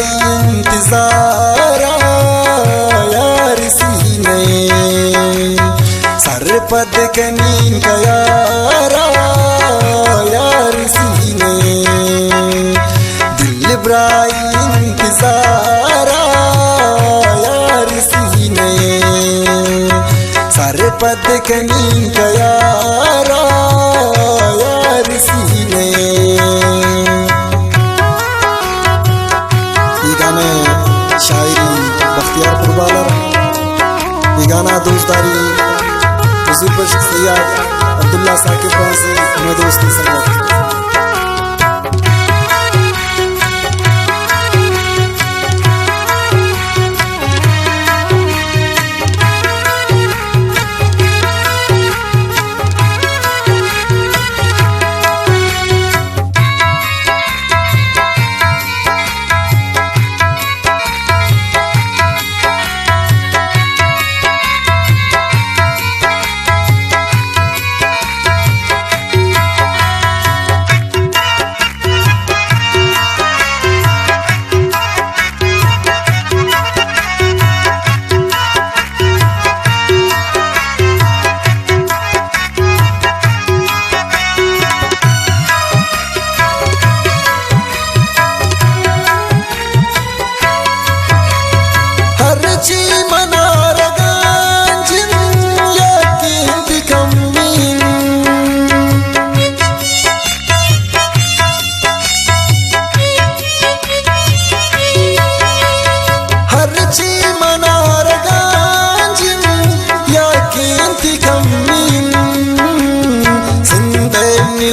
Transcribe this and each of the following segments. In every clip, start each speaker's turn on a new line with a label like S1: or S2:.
S1: इंतजारा यार सीने सर पद कनीन का यारा यार सीने दिल ब्राई इंतजारा यार सीने सर पद कनीन का यारा यार सीने। शायरी बख्तियार पुरबालर गाना दोस्तारी हुजूर बख्श सैयद अब्दुल्ला साकिब से मैं दोस्ती संगत।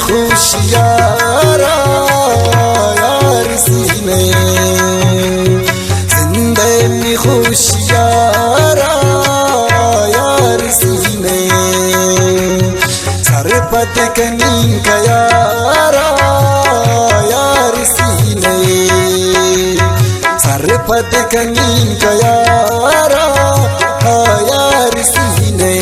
S1: खुशियारा यार सीने जिंदे में खुशियारा यार सीने सर पद कनीन का यारा यार सीने सर पद कनीन का यारा यार सीने।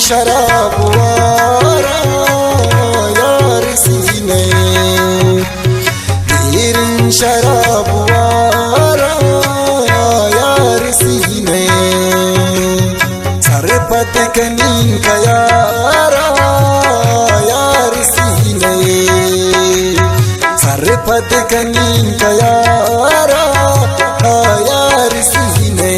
S1: शराब वारा यार सीने तेरी शराब वारा यार सीने सर पद कनीन का यारा यार सीने सर पद कनीन का यारा यार सीने।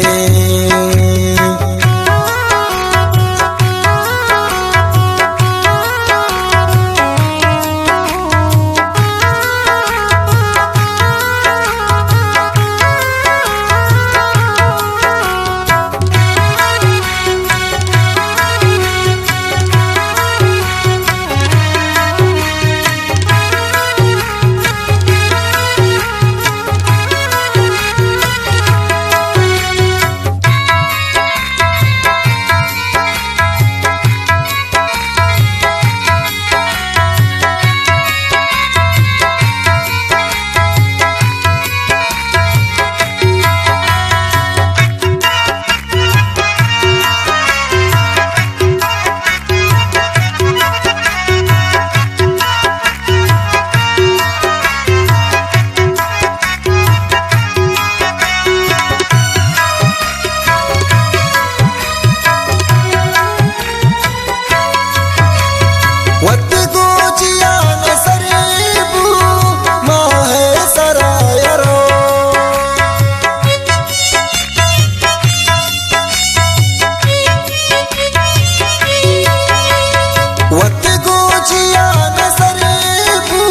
S1: wata gojiya na sarfu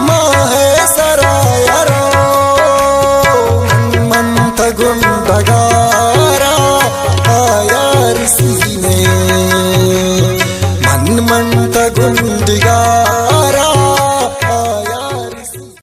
S1: mahesara yaro manta gundaga